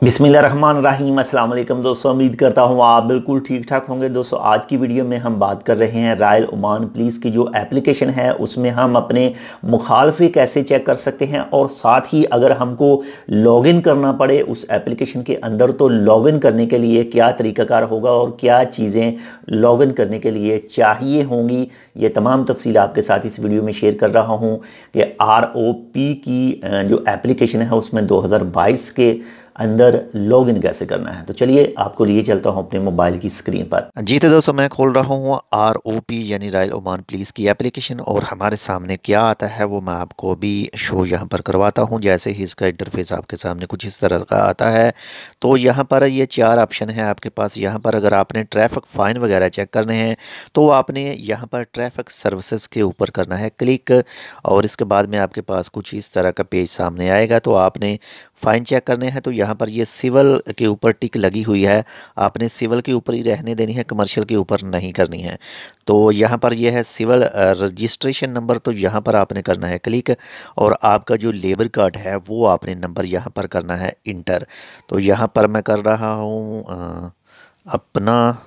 बिस्मिल्लाहिर्रहमानिर्रहीम अस्सलाम वालेकुम दोस्तों, उम्मीद करता हूँ आप बिल्कुल ठीक ठाक होंगे। दोस्तों आज की वीडियो में हम बात कर रहे हैं रॉयल ओमान पुलिस की जो एप्लीकेशन है उसमें हम अपने मुखालफे कैसे चेक कर सकते हैं, और साथ ही अगर हमको लॉगिन करना पड़े उस एप्लीकेशन के अंदर तो लॉगिन करने के लिए क्या तरीक़ाकार होगा और क्या चीज़ें लॉगिन करने के लिए चाहिए होंगी। ये तमाम तफसील आपके साथ इस वीडियो में शेयर कर रहा हूँ कि ROP की जो एप्लीकेशन है उसमें 2022 के अंदर लॉगिन कैसे करना है। तो चलिए आपको लिए चलता हूं अपने मोबाइल की स्क्रीन पर। जी तो दोस्तों मैं खोल रहा हूँ ROP यानी रॉयल ओमान पुलिस की एप्लीकेशन, और हमारे सामने क्या आता है वो मैं आपको भी शो यहाँ पर करवाता हूँ। जैसे ही इसका इंटरफेस आपके सामने कुछ इस तरह का आता है तो यहाँ पर ये 4 ऑप्शन है आपके पास। यहाँ पर अगर आपने ट्रैफिक फ़ाइन वगैरह चेक करने हैं तो आपने यहाँ पर ट्रैफिक सर्विसेज के ऊपर करना है क्लिक, और इसके बाद में आपके पास कुछ इस तरह का पेज सामने आएगा। तो आपने फ़ाइन चेक करने हैं तो यहाँ पर ये सिविल के ऊपर टिक लगी हुई है, आपने सिविल के ऊपर ही रहने देनी है, कमर्शियल के ऊपर नहीं करनी है। तो यहाँ पर यह है सिविल रजिस्ट्रेशन नंबर, तो यहाँ पर आपने करना है क्लिक, और आपका जो लेबर कार्ड है वो आपने नंबर यहाँ पर करना है इंटर। तो यहाँ पर मैं कर रहा हूँ अपना,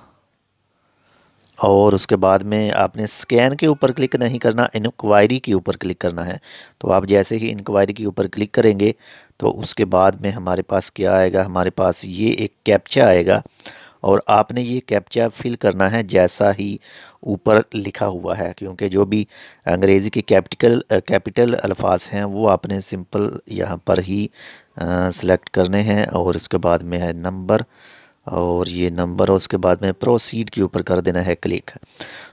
और उसके बाद में आपने स्कैन के ऊपर क्लिक नहीं करना, इंक्वायरी के ऊपर क्लिक करना है। तो आप जैसे ही इंक्वायरी के ऊपर क्लिक करेंगे तो उसके बाद में हमारे पास क्या आएगा, हमारे पास ये एक कैप्चा आएगा, और आपने ये कैप्चा फिल करना है जैसा ही ऊपर लिखा हुआ है, क्योंकि जो भी अंग्रेज़ी के कैपिटल अल्फाज हैं वो आपने सिंपल यहाँ पर ही सेलेक्ट करने हैं। और उसके बाद में है नंबर, और ये नंबर, और उसके बाद में प्रोसीड के ऊपर कर देना है क्लिक।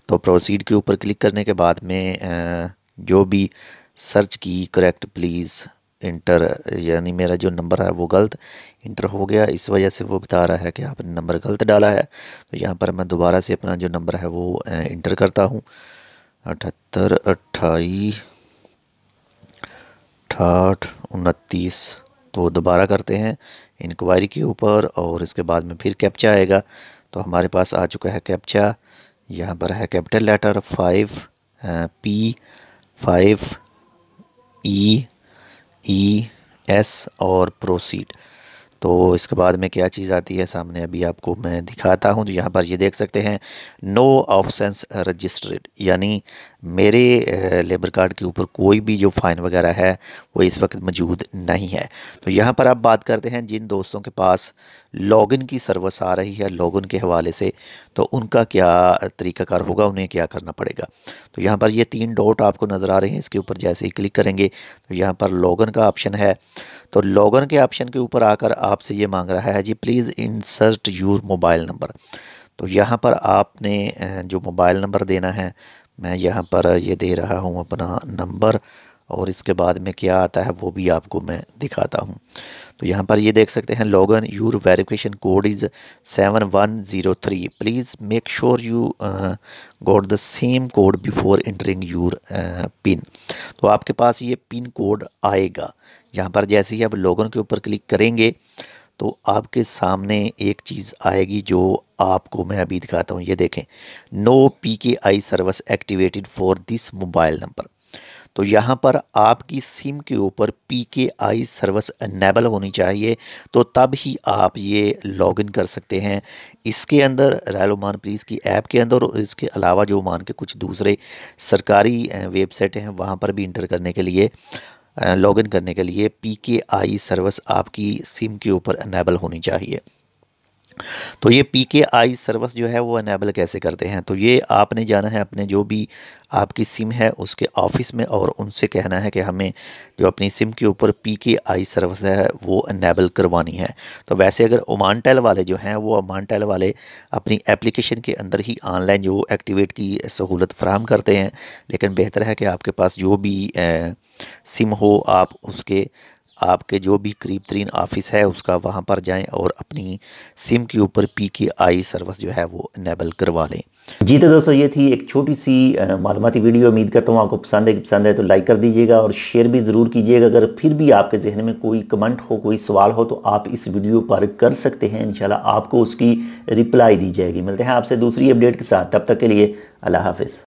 तो प्रोसीड के ऊपर क्लिक करने के बाद में जो भी सर्च की करेक्ट प्लीज़ इंटर, यानी मेरा जो नंबर है वो गलत इंटर हो गया, इस वजह से वो बता रहा है कि आपने नंबर गलत डाला है। तो यहाँ पर मैं दोबारा से अपना जो नंबर है वो इंटर करता हूँ, 78 28 68 29। तो दोबारा करते हैं इंक्वायरी के ऊपर, और इसके बाद में फिर कैप्चा आएगा। तो हमारे पास आ चुका है कैप्चा, यहाँ पर है कैपिटल लेटर 5P5EES और प्रोसीड। तो इसके बाद में क्या चीज़ आती है सामने अभी आपको मैं दिखाता हूँ। तो यहाँ पर ये देख सकते हैं नो ऑफेंस रजिस्टर्ड, यानी मेरे लेबर कार्ड के ऊपर कोई भी जो फ़ाइन वगैरह है वो इस वक्त मौजूद नहीं है। तो यहाँ पर आप बात करते हैं जिन दोस्तों के पास लॉगिन की सर्विस आ रही है लॉगिन के हवाले से, तो उनका क्या तरीक़ाकार होगा, उन्हें क्या करना पड़ेगा। तो यहाँ पर ये 3 डॉट आपको नज़र आ रहे हैं, इसके ऊपर जैसे ही क्लिक करेंगे तो यहाँ पर लॉगिन का ऑप्शन है। तो लॉगिन के ऑप्शन के ऊपर आकर आपसे ये मांग रहा है जी please insert your mobile number. तो यहाँ पर आपने जो मोबाइल नंबर देना है, मैं यहाँ पर ये दे रहा हूँ अपना नंबर, और इसके बाद में क्या आता है वो भी आपको मैं दिखाता हूँ। तो यहाँ पर ये देख सकते हैं login your verification code is 7103, please make sure you got the same code before entering your pin. तो आपके पास ये पिन कोड आएगा। यहाँ पर जैसे ही आप लॉगिन के ऊपर क्लिक करेंगे तो आपके सामने एक चीज़ आएगी जो आपको मैं अभी दिखाता हूँ। ये देखें, no PKI service activated for this mobile number. तो यहाँ पर आपकी सिम के ऊपर PKI सर्विस इनेबल होनी चाहिए, तो तब ही आप ये लॉगिन कर सकते हैं इसके अंदर, रॉयल ओमान पुलिस की ऐप के अंदर। और इसके अलावा जो ओमान के कुछ दूसरे सरकारी वेबसाइट हैं वहाँ पर भी इंटर करने के लिए, लॉगिन करने के लिए PKI सर्विस आपकी सिम के ऊपर इनेबल होनी चाहिए। तो ये PKI सर्विस जो है वो इनेबल कैसे करते हैं, तो ये आपने जाना है अपने जो भी आपकी सिम है उसके ऑफिस में, और उनसे कहना है कि हमें जो अपनी सिम के ऊपर PKI सर्विस है वो इनेबल करवानी है। तो वैसे अगर ओमान टेल वाले जो हैं वो ओमान टेल वाले अपनी एप्लीकेशन के अंदर ही ऑनलाइन जो एक्टिवेट की सहूलत फराहम करते हैं, लेकिन बेहतर है कि आपके पास जो भी सिम हो आप उसके आपके जो भी करीब तरीन ऑफिस है उसका वहाँ पर जाएं और अपनी सिम के ऊपर PKI सर्विस जो है वो इनेबल करवा लें। जी तो दोस्तों ये थी एक छोटी सी मालूमाती वीडियो। उम्मीद करता हूँ आपको पसंद है तो लाइक कर दीजिएगा और शेयर भी ज़रूर कीजिएगा। अगर फिर भी आपके जहन में कोई कमेंट हो, कोई सवाल हो तो आप इस वीडियो पर कर सकते हैं, इंशाल्लाह आपको उसकी रिप्लाई दी जाएगी। मिलते हैं आपसे दूसरी अपडेट के साथ, तब तक के लिए अल्लाह हाफिज़।